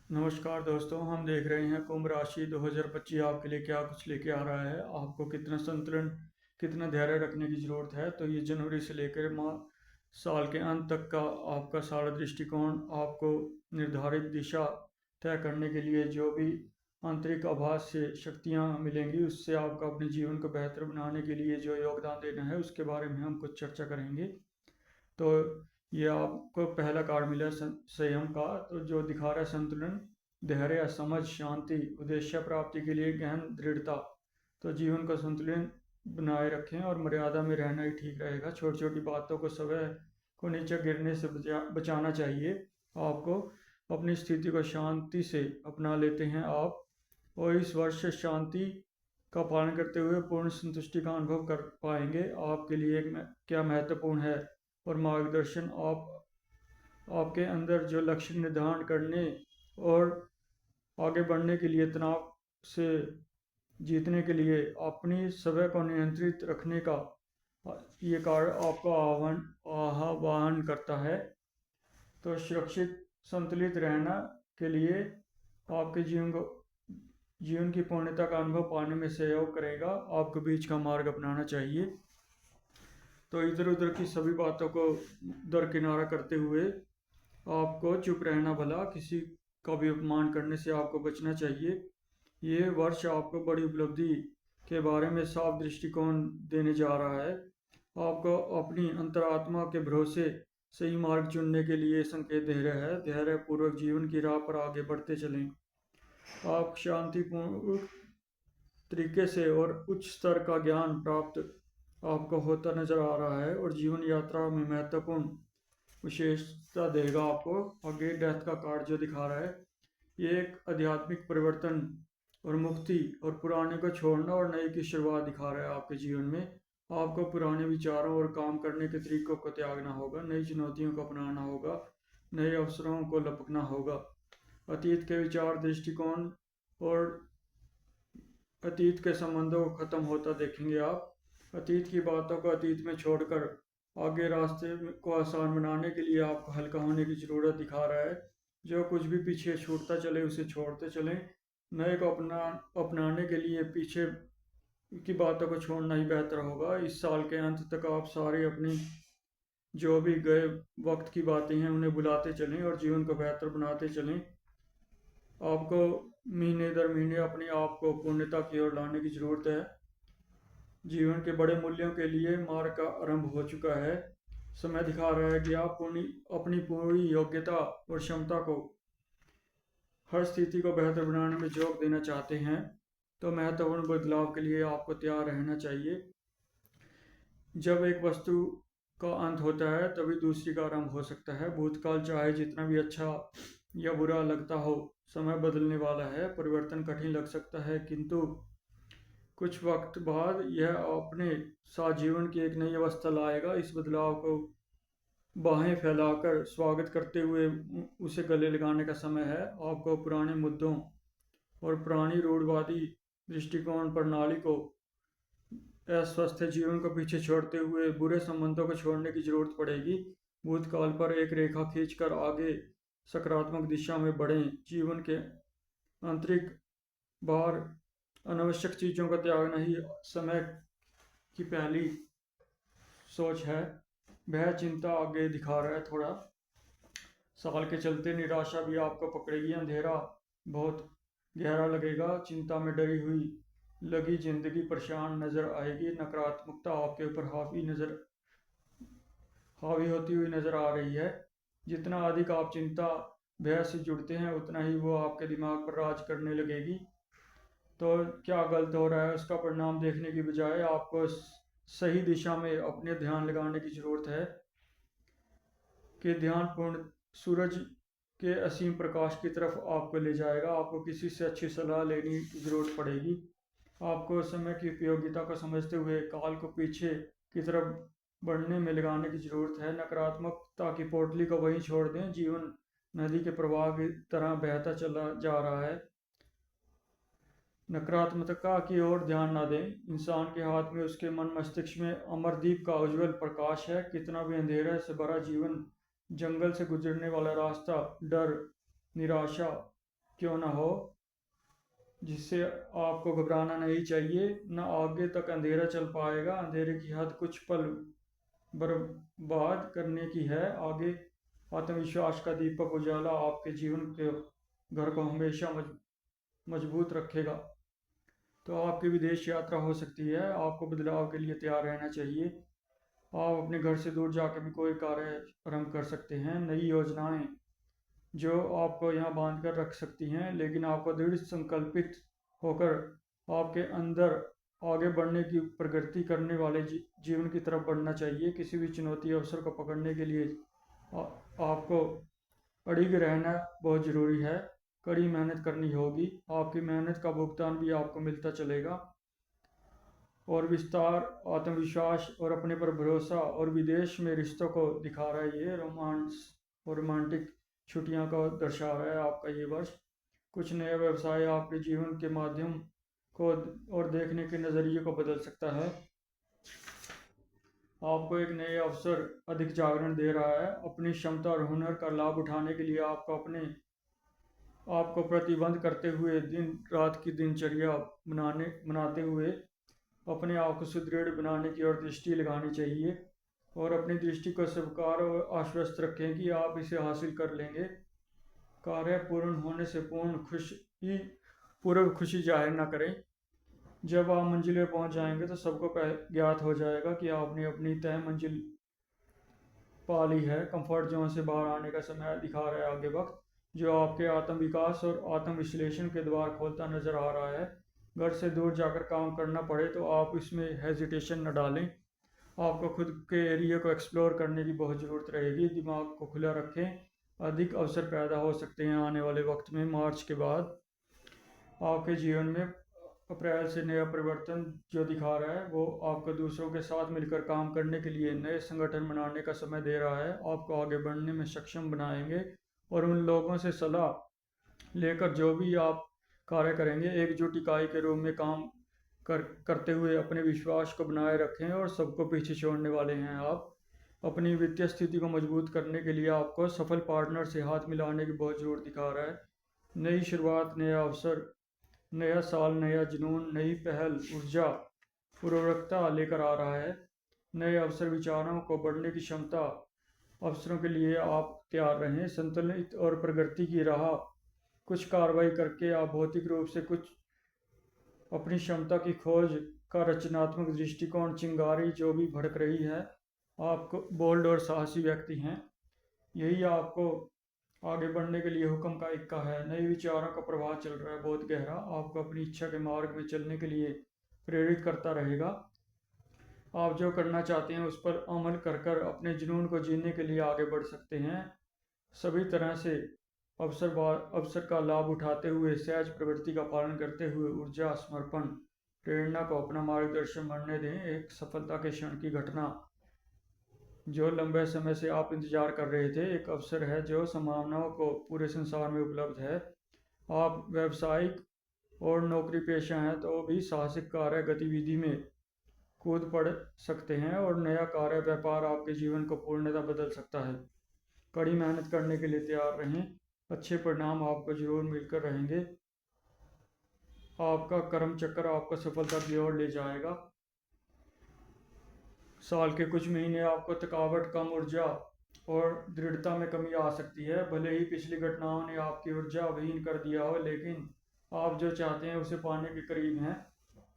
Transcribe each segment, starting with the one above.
नमस्कार दोस्तों, हम देख रहे हैं कुंभ राशि 2025 आपके लिए क्या कुछ लेके आ रहा है। आपको कितना संतुलन, कितना धैर्य रखने की ज़रूरत है। तो ये जनवरी से लेकर माह साल के अंत तक का आपका सारा दृष्टिकोण आपको निर्धारित दिशा तय करने के लिए जो भी आंतरिक आभास से शक्तियाँ मिलेंगी, उससे आपका अपने जीवन को बेहतर बनाने के लिए जो योगदान देना है उसके बारे में हम कुछ चर्चा करेंगे। तो ये आपको पहला कार्ड मिला संयम का, तो जो दिखा रहा है संतुलन, धैर्य, समझ, शांति, उद्देश्य प्राप्ति के लिए गहन दृढ़ता। तो जीवन का संतुलन बनाए रखें और मर्यादा में रहना ही ठीक रहेगा। छोटी छोटी बातों को समय को नीचे गिरने से बचाना चाहिए आपको। अपनी स्थिति को शांति से अपना लेते हैं आप, और इस वर्ष शांति का पालन करते हुए पूर्ण संतुष्टि का अनुभव कर पाएंगे। आपके लिए क्या महत्वपूर्ण है और मार्गदर्शन आपके अंदर जो लक्ष्य निर्धारण करने और आगे बढ़ने के लिए, तनाव से जीतने के लिए, अपनी समय को नियंत्रित रखने का ये कार्य आपका आह्वान करता है। तो सुरक्षित संतुलित रहना के लिए आपके जीवन की पूर्णता का अनुभव पाने में सहयोग करेगा। आपको बीच का मार्ग अपनाना चाहिए। तो इधर उधर की सभी बातों को दरकिनारा करते हुए आपको चुप रहना भला, किसी का भी अपमान करने से आपको बचना चाहिए। ये वर्ष आपको बड़ी उपलब्धि के बारे में साफ दृष्टिकोण देने जा रहा है। आपको अपनी अंतरात्मा के भरोसे सही मार्ग चुनने के लिए संकेत दे रहा है। धैर्य पूर्वक जीवन की राह पर आगे बढ़ते चलें। आप शांतिपूर्ण तरीके से और उच्च स्तर का ज्ञान प्राप्त आपको होता नजर आ रहा है, और जीवन यात्रा में महत्वपूर्ण विशेषता देगा आपको। आगे डेथ का कार्ड जो दिखा रहा है, ये एक आध्यात्मिक परिवर्तन और मुक्ति और पुराने को छोड़ना और नए की शुरुआत दिखा रहा है आपके जीवन में। आपको पुराने विचारों और काम करने के तरीकों को त्यागना होगा, नई चुनौतियों को अपनाना होगा, नए अवसरों को लपकना होगा। अतीत के विचार, दृष्टिकोण और अतीत के संबंधों को खत्म होता देखेंगे आप। अतीत की बातों को अतीत में छोड़कर आगे रास्ते को आसान बनाने के लिए आपको हल्का होने की ज़रूरत दिखा रहा है। जो कुछ भी पीछे छूटता चले उसे छोड़ते चलें। नए को अपनाने के लिए पीछे की बातों को छोड़ना ही बेहतर होगा। इस साल के अंत तक आप सारे अपनी जो भी गए वक्त की बातें हैं उन्हें बुलाते चलें और जीवन को बेहतर बनाते चलें। आपको महीने दर महीने अपने आप को पूर्णता की ओर लाने की ज़रूरत है। जीवन के बड़े मूल्यों के लिए मार्ग का आरंभ हो चुका है। समय दिखा रहा है कि आप अपनी पूरी योग्यता और क्षमता को हर स्थिति को बेहतर बनाने में जोर देना चाहते हैं। तो महत्वपूर्ण बदलाव के लिए आपको तैयार रहना चाहिए। जब एक वस्तु का अंत होता है तभी दूसरी का आरंभ हो सकता है। भूतकाल चाहे जितना भी अच्छा या बुरा लगता हो, समय बदलने वाला है। परिवर्तन कठिन लग सकता है, किंतु कुछ वक्त बाद यह अपने साथ जीवन की एक नई अवस्था लाएगा। इस बदलाव को बाहें फैलाकर स्वागत करते हुए उसे गले लगाने का समय है। आपको पुराने मुद्दों और पुरानी रूढ़वादी दृष्टिकोण प्रणाली को, अस्वस्थ जीवन को पीछे छोड़ते हुए बुरे संबंधों को छोड़ने की जरूरत पड़ेगी। भूतकाल पर एक रेखा खींचकर आगे सकारात्मक दिशा में बढ़ें। जीवन के आंतरिक बाहर अनावश्यक चीज़ों का त्यागना ही समय की पहली सोच है। वह चिंता आगे दिखा रहा है थोड़ा। साल के चलते निराशा भी आपको पकड़ेगी। अंधेरा बहुत गहरा लगेगा। चिंता में डरी हुई लगी जिंदगी परेशान नजर आएगी। नकारात्मकता आपके ऊपर हावी होती हुई नजर आ रही है। जितना अधिक आप चिंता भय से जुड़ते हैं उतना ही वो आपके दिमाग पर राज करने लगेगी। तो क्या गलत हो रहा है उसका परिणाम देखने की बजाय आपको सही दिशा में अपने ध्यान लगाने की ज़रूरत है। कि ध्यान पूर्ण सूरज के असीम प्रकाश की तरफ आपको ले जाएगा। आपको किसी से अच्छी सलाह लेने की ज़रूरत पड़ेगी। आपको समय की उपयोगिता को समझते हुए काल को पीछे की तरफ बढ़ने में लगाने की ज़रूरत है। नकारात्मकता की पोटली को वहीं छोड़ दें। जीवन नदी के प्रवाह की तरह बहता चला जा रहा है। नकारात्मकता की ओर ध्यान न दें। इंसान के हाथ में उसके मन मस्तिष्क में अमरदीप का उज्जवल प्रकाश है। कितना भी अंधेरे से भरा जीवन, जंगल से गुजरने वाला रास्ता, डर, निराशा क्यों ना हो, जिससे आपको घबराना नहीं चाहिए। न आगे तक अंधेरा चल पाएगा, अंधेरे की हद कुछ पल बर्बाद करने की है। आगे आत्मविश्वास का दीपक उजाला आपके जीवन के घर को हमेशा मजबूत रखेगा। तो आपकी विदेश यात्रा हो सकती है, आपको बदलाव के लिए तैयार रहना चाहिए। आप अपने घर से दूर जाकर भी कोई कार्य आरंभ कर सकते हैं। नई योजनाएं जो आपको यहाँ बांध कर रख सकती हैं, लेकिन आपको दृढ़ संकल्पित होकर आपके अंदर आगे बढ़ने की प्रगति करने वाले जीवन की तरफ बढ़ना चाहिए। किसी भी चुनौती अवसर को पकड़ने के लिए आपको अड़िग रहना बहुत ज़रूरी है। कड़ी मेहनत करनी होगी, आपकी मेहनत का भुगतान भी आपको मिलता चलेगा। और विस्तार, आत्मविश्वास और अपने पर भरोसा और विदेश में रिश्तों को दिखा रहा है। ये रोमांस और रोमांटिक छुट्टियां को दर्शा रहा है आपका ये वर्ष। कुछ नया व्यवसाय आपके जीवन के माध्यम को और देखने के नज़रिए को बदल सकता है। आपको एक नए अवसर अधिक जागरण दे रहा है। अपनी क्षमता और हुनर का लाभ उठाने के लिए आपको प्रतिबंध करते हुए दिन रात की दिनचर्या बनाते हुए अपने आप को सुदृढ़ बनाने की ओर दृष्टि लगानी चाहिए। और अपनी दृष्टि को स्वीकार और आश्वस्त रखें कि आप इसे हासिल कर लेंगे। कार्य पूर्ण होने से पूर्व खुशी जाहिर न करें। जब आप मंजिल में पहुंच जाएंगे तो सबको ज्ञात हो जाएगा कि आपने अपनी तय मंजिल पा ली है। कंफर्ट जोन से बाहर आने का समय दिखा रहा है आगे वक्त, जो आपके आत्म विकास और आत्म विश्लेषण के द्वार खोलता नजर आ रहा है। घर से दूर जाकर काम करना पड़े तो आप इसमें हेजिटेशन न डालें। आपको खुद के एरिया को एक्सप्लोर करने की बहुत ज़रूरत रहेगी। दिमाग को खुला रखें, अधिक अवसर पैदा हो सकते हैं आने वाले वक्त में। मार्च के बाद आपके जीवन में अप्रैल से नया परिवर्तन जो दिखा रहा है वो आपको दूसरों के साथ मिलकर काम करने के लिए नए संगठन बनाने का समय दे रहा है। आपको आगे बढ़ने में सक्षम बनाएंगे और उन लोगों से सलाह लेकर जो भी आप कार्य करेंगे एकजुट इकाई के रूप में काम करते हुए अपने विश्वास को बनाए रखें और सबको पीछे छोड़ने वाले हैं आप। अपनी वित्तीय स्थिति को मजबूत करने के लिए आपको सफल पार्टनर से हाथ मिलाने की बहुत ज़रूरत दिखा रहा है। नई शुरुआत, नया अवसर, नया साल, नया जुनून, नई पहल, ऊर्जा, उर्वरकता लेकर आ रहा है। नए अवसर, विचारों को बढ़ने की क्षमता, अवसरों के लिए आप तैयार रहें। संतुलित और प्रगति की राह कुछ कार्रवाई करके आप भौतिक रूप से कुछ अपनी क्षमता की खोज का रचनात्मक दृष्टिकोण, चिंगारी जो भी भड़क रही है। आपको बोल्ड और साहसी व्यक्ति हैं, यही आपको आगे बढ़ने के लिए हुक्म का इक्का है। नए विचारों का प्रवाह चल रहा है बहुत गहरा, आपको अपनी इच्छा के मार्ग में चलने के लिए प्रेरित करता रहेगा। आप जो करना चाहते हैं उस पर अमल कर कर अपने जुनून को जीने के लिए आगे बढ़ सकते हैं। सभी तरह से अवसर का लाभ उठाते हुए, सहज प्रवृत्ति का पालन करते हुए, ऊर्जा, समर्पण, प्रेरणा को अपना मार्गदर्शन बनने दें। एक सफलता के क्षण की घटना जो लंबे समय से आप इंतजार कर रहे थे, एक अवसर है जो संभावनाओं को पूरे संसार में उपलब्ध है। आप व्यावसायिक और नौकरी पेशा हैं तो भी साहसिक कार्य गतिविधि में कूद पड़ सकते हैं और नया कार्य व्यापार आपके जीवन को पूर्णतः बदल सकता है। कड़ी मेहनत करने के लिए तैयार रहें, अच्छे परिणाम आपको जरूर मिलकर रहेंगे। आपका कर्म चक्र आपको सफलता की ओर ले जाएगा। साल के कुछ महीने आपको थकावट, कम ऊर्जा और दृढ़ता में कमी आ सकती है। भले ही पिछली घटनाओं ने आपकी ऊर्जा विहीन कर दिया हो, लेकिन आप जो चाहते हैं उसे पाने के करीब हैं।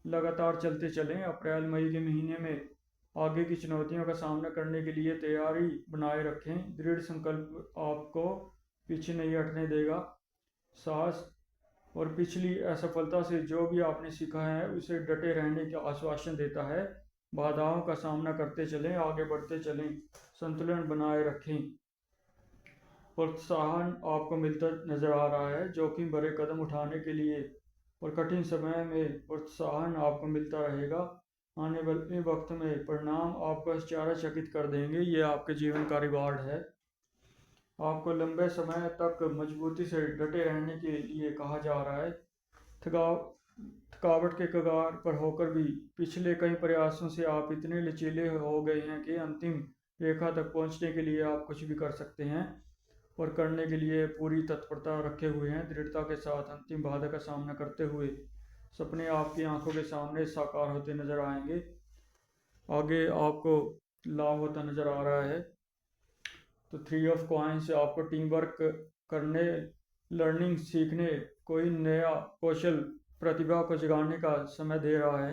लगातार चलते चलें। अप्रैल मई के महीने में आगे की चुनौतियों का सामना करने के लिए तैयारी बनाए रखें। दृढ़ संकल्प आपको पीछे नहीं हटने देगा। साहस और पिछली असफलता से जो भी आपने सीखा है उसे डटे रहने का आश्वासन देता है। बाधाओं का सामना करते चलें, आगे बढ़ते चलें, संतुलन बनाए रखें। प्रोत्साहन आपको मिलता नजर आ रहा है जोखिम भरे कदम उठाने के लिए, और कठिन समय में प्रोत्साहन आपको मिलता रहेगा। आने वाले वक्त में परिणाम आपको आश्चर्यचकित कर देंगे। ये आपके जीवन का रिवार्ड है। आपको लंबे समय तक मजबूती से डटे रहने के लिए कहा जा रहा है। थकावट के कगार पर होकर भी पिछले कई प्रयासों से आप इतने लचीले हो गए हैं कि अंतिम रेखा तक पहुंचने के लिए आप कुछ भी कर सकते हैं। और करने के लिए पूरी तत्परता रखे हुए हैं। दृढ़ता के साथ अंतिम बाधा का सामना करते हुए सपने आपकी आंखों के सामने साकार होते नजर आएंगे। आगे आपको लाभ होता नजर आ रहा है। तो 3 ऑफ कॉइन्स आपको टीम वर्क करने, लर्निंग सीखने, कोई नया कौशल, प्रतिभा को जगाने का समय दे रहा है।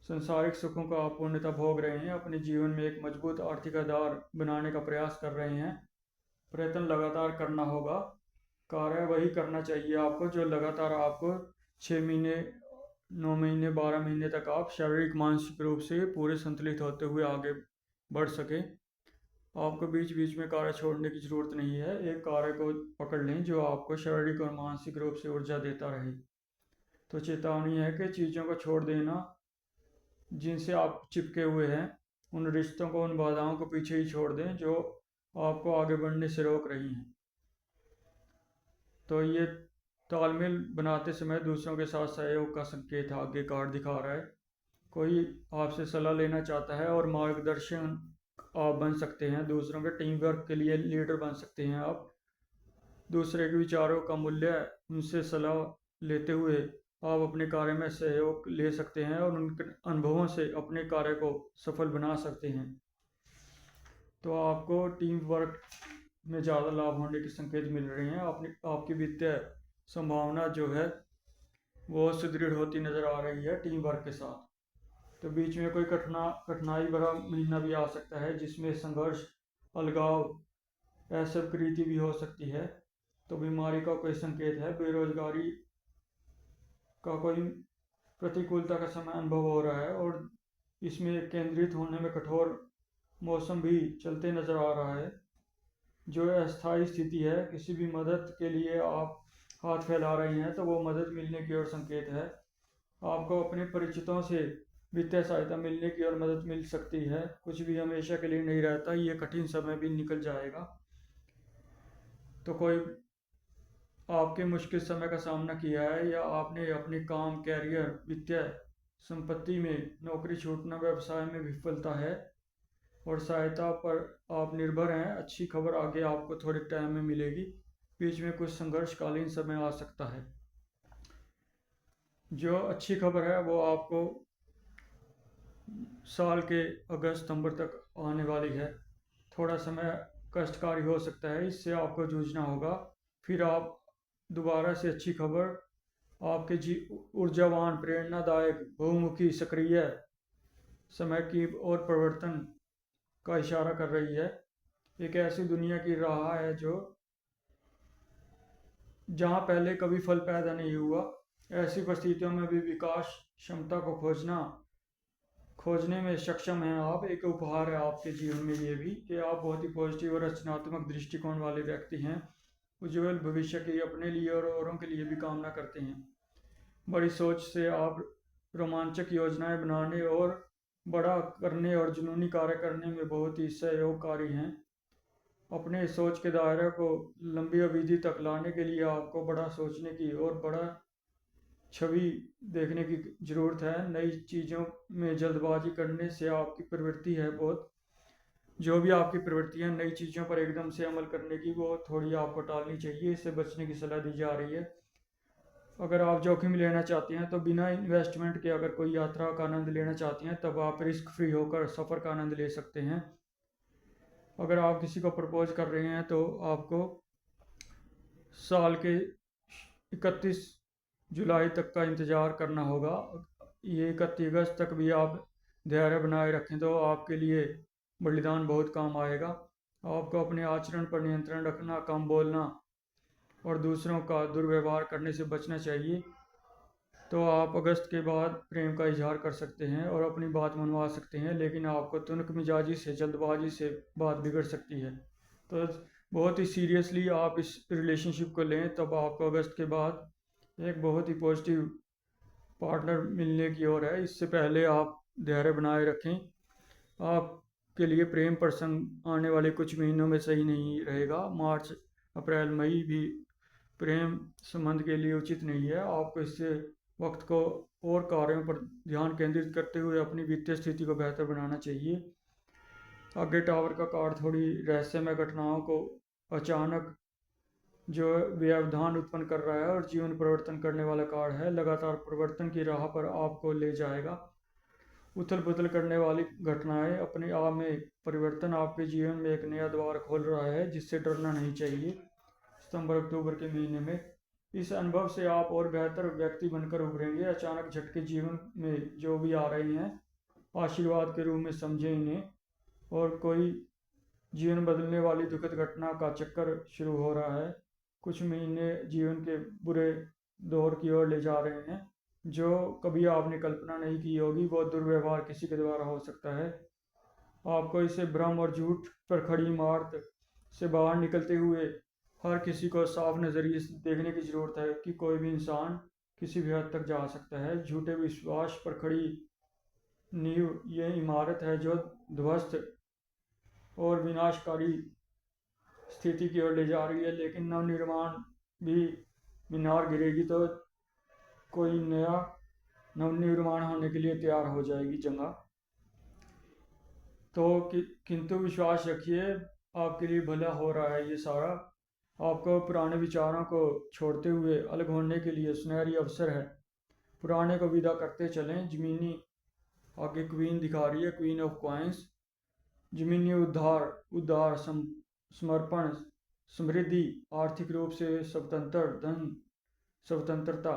संसारिक सुखों का आप पूर्णतः भोग रहे हैं। अपने जीवन में एक मजबूत आर्थिक आधार बनाने का प्रयास कर रहे हैं। प्रयत्न लगातार करना होगा। कार्य वही करना चाहिए आपको जो लगातार आपको 6 महीने, 9 महीने, 12 महीने तक आप शारीरिक मानसिक रूप से पूरे संतुलित होते हुए आगे बढ़ सके। आपको बीच बीच में कार्य छोड़ने की ज़रूरत नहीं है। एक कार्य को पकड़ लें जो आपको शारीरिक और मानसिक रूप से ऊर्जा देता रहे। तो चेतावनी है कि चीज़ों को छोड़ देना जिनसे आप चिपके हुए हैं। उन रिश्तों को, उन बाधाओं को पीछे ही छोड़ दें जो आपको आगे बढ़ने से रोक रही हैं। तो ये तालमेल बनाते समय दूसरों के साथ सहयोग का संकेत आगे कार्ड दिखा रहा है। कोई आपसे सलाह लेना चाहता है और मार्गदर्शन आप बन सकते हैं। दूसरों के टीम वर्क के लिए लीडर बन सकते हैं आप। दूसरे के विचारों का मूल्य, उनसे सलाह लेते हुए आप अपने कार्य में सहयोग ले सकते हैं और उनके अनुभवों से अपने कार्य को सफल बना सकते हैं। तो आपको टीम वर्क में ज़्यादा लाभ होने के संकेत मिल रहे हैं। आपकी वित्तीय संभावना जो है वो सुदृढ़ होती नज़र आ रही है टीम वर्क के साथ। तो बीच में कोई कठिनाई भरा महीना भी आ सकता है जिसमें संघर्ष, अलगाव, असहकृति भी हो सकती है। तो बीमारी का कोई संकेत है। बेरोजगारी का कोई प्रतिकूलता का समय अनुभव हो रहा है और इसमें केंद्रित होने में कठोर मौसम भी चलते नज़र आ रहा है जो अस्थायी स्थिति है। किसी भी मदद के लिए आप हाथ फैला रहे हैं तो वो मदद मिलने की ओर संकेत है। आपको अपने परिचितों से वित्तीय सहायता मिलने की ओर मदद मिल सकती है। कुछ भी हमेशा के लिए नहीं रहता, ये कठिन समय भी निकल जाएगा। तो कोई आपके मुश्किल समय का सामना किया है या आपने अपने काम, कैरियर, वित्तीय संपत्ति में नौकरी छूटना, व्यवसाय में विफलता है और सहायता पर आप निर्भर हैं। अच्छी खबर आगे आपको थोड़े टाइम में मिलेगी। बीच में कुछ संघर्षकालीन समय आ सकता है। जो अच्छी खबर है वो आपको साल के अगस्त सितंबर तक आने वाली है। थोड़ा समय कष्टकारी हो सकता है, इससे आपको जूझना होगा। फिर आप दोबारा से अच्छी खबर आपके ऊर्जावान, प्रेरणादायक, बहुमुखी, सक्रिय समय की ओर परिवर्तन का इशारा कर रही है। एक ऐसी दुनिया की राह है जो जहाँ पहले कभी फल पैदा नहीं हुआ। ऐसी परिस्थितियों में भी विकास क्षमता को खोजने में सक्षम हैं आप। एक उपहार है आपके जीवन में ये भी कि आप बहुत ही पॉजिटिव और रचनात्मक दृष्टिकोण वाले व्यक्ति हैं। उज्जवल भविष्य की अपने लिए और औरों के लिए भी कामना करते हैं। बड़ी सोच से आप रोमांचक योजनाएं बनाने और बड़ा करने और जुनूनी कार्य करने में बहुत ही सहयोगकारी हैं। अपने सोच के दायरे को लंबी अवधि तक लाने के लिए आपको बड़ा सोचने की और बड़ा छवि देखने की ज़रूरत है। नई चीज़ों में जल्दबाजी करने से आपकी प्रवृत्ति है बहुत, जो भी आपकी प्रवृत्तियां नई चीज़ों पर एकदम से अमल करने की, वो थोड़ी आपको टालनी चाहिए। इससे बचने की सलाह दी जा रही है। अगर आप जोखिम लेना चाहते हैं तो बिना इन्वेस्टमेंट के अगर कोई यात्रा का आनंद लेना चाहते हैं तब आप रिस्क फ्री होकर सफ़र का आनंद ले सकते हैं। अगर आप किसी को प्रपोज कर रहे हैं तो आपको साल के 31 जुलाई तक का इंतज़ार करना होगा। ये 31 अगस्त तक भी आप धैर्य बनाए रखें तो आपके लिए बलिदान बहुत काम आएगा। आपको अपने आचरण पर नियंत्रण रखना, कम बोलना और दूसरों का दुर्व्यवहार करने से बचना चाहिए। तो आप अगस्त के बाद प्रेम का इजहार कर सकते हैं और अपनी बात मनवा सकते हैं, लेकिन आपको तुनक मिजाजी से, जल्दबाजी से बात बिगड़ सकती है। तो बहुत ही सीरियसली आप इस रिलेशनशिप को लें, तब आपको अगस्त के बाद एक बहुत ही पॉजिटिव पार्टनर मिलने की ओर है। इससे पहले आप धैर्य बनाए रखें। आपके लिए प्रेम प्रसंग आने वाले कुछ महीनों में सही नहीं रहेगा। मार्च, अप्रैल, मई भी प्रेम संबंध के लिए उचित नहीं है। आपको इससे वक्त को और कार्यों पर ध्यान केंद्रित करते हुए अपनी वित्तीय स्थिति को बेहतर बनाना चाहिए। आगे टावर का कार्ड थोड़ी रहस्यमय घटनाओं को अचानक जो व्यवधान उत्पन्न कर रहा है और जीवन परिवर्तन करने वाला कार्ड है, लगातार परिवर्तन की राह पर आपको ले जाएगा। उथल पुथल करने वाली घटनाएं अपने आप में परिवर्तन आपके जीवन में एक नया द्वार खोल रहा है जिससे डरना नहीं चाहिए। सितंबर अक्टूबर के महीने में इस अनुभव से आप और बेहतर व्यक्ति बनकर उभरेंगे। अचानक झटके जीवन में जो भी आ रहे हैं, आशीर्वाद के रूप में समझें इन्हें, और कोई जीवन बदलने वाली दुखद घटना का चक्कर शुरू हो रहा है। कुछ महीने जीवन के बुरे दौर की ओर ले जा रहे हैं जो कभी आपने कल्पना नहीं की होगी। वो दुर्व्यवहार किसी के द्वारा हो सकता है। आपको इसे भ्रम और झूठ पर खड़ी इमारत से बाहर निकलते हुए हर किसी को साफ नज़रिए से देखने की ज़रूरत है कि कोई भी इंसान किसी भी हद तक जा सकता है। झूठे विश्वास पर खड़ी नींव ये इमारत है जो ध्वस्त और विनाशकारी स्थिति की ओर ले जा रही है। लेकिन नवनिर्माण भी मीनार गिरेगी तो कोई नया नवनिर्माण होने के लिए तैयार हो जाएगी जगह। तो किंतु विश्वास रखिए, आपके लिए भला हो रहा है ये सारा। आपको पुराने विचारों को छोड़ते हुए अलग होने के लिए सुनहरी अवसर है। पुराने को विदा करते चलें। ज़मीनी आगे क्वीन दिखा रही है, क्वीन ऑफ कॉइंस। ज़मीनी उद्धार समर्पण, समृद्धि, आर्थिक रूप से स्वतंत्र, धन स्वतंत्रता,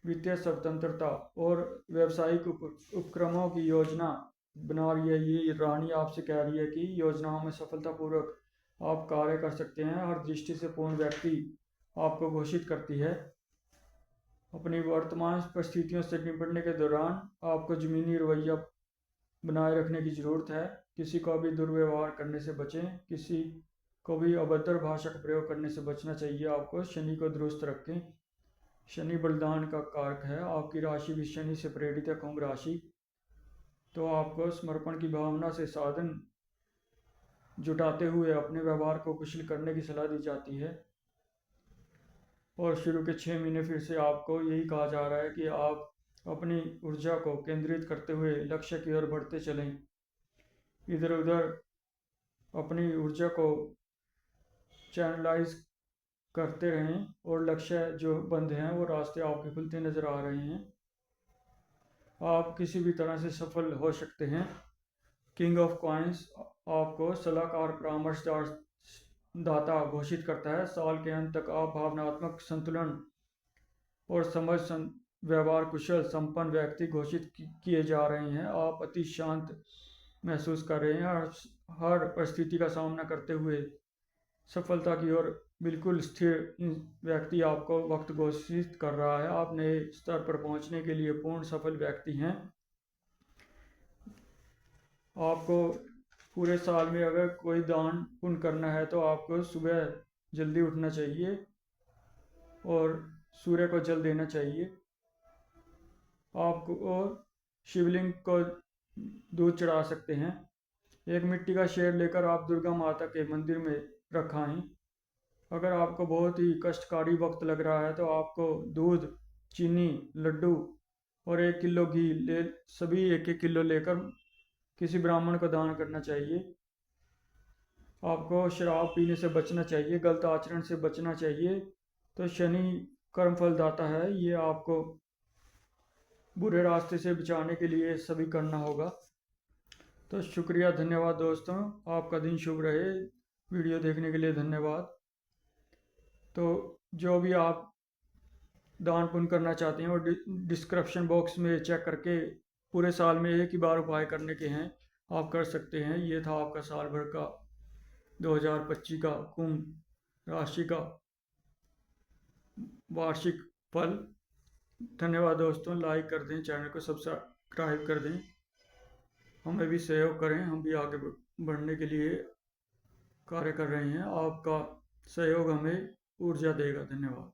वित्तीय स्वतंत्रता और व्यावसायिक उपक्रमों की योजना बना रही है। ये रानी आपसे कह रही है कि योजनाओं में सफलतापूर्वक आप कार्य कर सकते हैं। हर दृष्टि से पूर्ण व्यक्ति आपको घोषित करती है। अपनी वर्तमान परिस्थितियों से निपटने के दौरान आपको ज़मीनी रवैया बनाए रखने की ज़रूरत है। किसी को भी दुर्व्यवहार करने से बचें। किसी को भी अभद्र भाषा का प्रयोग करने से बचना चाहिए। आपको शनि को दुरुस्त रखें। शनि बलिदान का कारक है। आपकी राशि भी शनि से प्रेरित है, कुंभ राशि। तो आपको समर्पण की भावना से साधन जुटाते हुए अपने व्यवहार को कुशल करने की सलाह दी जाती है। और शुरू के 6 महीने फिर से आपको यही कहा जा रहा है कि आप अपनी ऊर्जा को केंद्रित करते हुए लक्ष्य की ओर बढ़ते चलें। इधर उधर अपनी ऊर्जा को चैनलाइज करते रहें और लक्ष्य जो बंद हैं वो रास्ते आपके खुलते नज़र आ रहे हैं। आप किसी भी तरह से सफल हो सकते हैं। किंग ऑफ कॉइंस आपको सलाहकार, परामर्शदार, दाता घोषित करता है। साल के अंत तक आप भावनात्मक संतुलन और समझ व्यवहार कुशल संपन्न व्यक्ति घोषित किए जा रहे हैं। आप अति शांत महसूस कर रहे हैं। हर परिस्थिति का सामना करते हुए सफलता की ओर बिल्कुल स्थिर व्यक्ति आपको वक्त घोषित कर रहा है। आप नए स्तर पर पहुंचने के लिए पूर्ण सफल व्यक्ति हैं। आपको पूरे साल में अगर कोई दान पुण्य करना है तो आपको सुबह जल्दी उठना चाहिए और सूर्य को जल देना चाहिए। आपको शिवलिंग को दूध चढ़ा सकते हैं। एक मिट्टी का शेर लेकर आप दुर्गा माता के मंदिर में रखाएं। अगर आपको बहुत ही कष्टकारी वक्त लग रहा है तो आपको दूध, चीनी, लड्डू और 1 किलो घी सभी 1-1 किलो लेकर किसी ब्राह्मण को दान करना चाहिए। आपको शराब पीने से बचना चाहिए, गलत आचरण से बचना चाहिए। तो शनि कर्मफल दाता है, ये आपको बुरे रास्ते से बचाने के लिए सभी करना होगा। तो शुक्रिया, धन्यवाद दोस्तों। आपका दिन शुभ रहे। वीडियो देखने के लिए धन्यवाद। तो जो भी आप दान पुण्य करना चाहते हैं और डिस्क्रिप्शन बॉक्स में चेक करके पूरे साल में एक ही बार उपाय करने के हैं, आप कर सकते हैं। ये था आपका साल भर का 2025 का कुंभ राशि का वार्षिक फल। धन्यवाद दोस्तों। लाइक कर दें, चैनल को सब्सक्राइब कर दें, हमें भी सहयोग करें। हम भी आगे बढ़ने के लिए कार्य कर रहे हैं। आपका सहयोग हमें ऊर्जा देगा। धन्यवाद।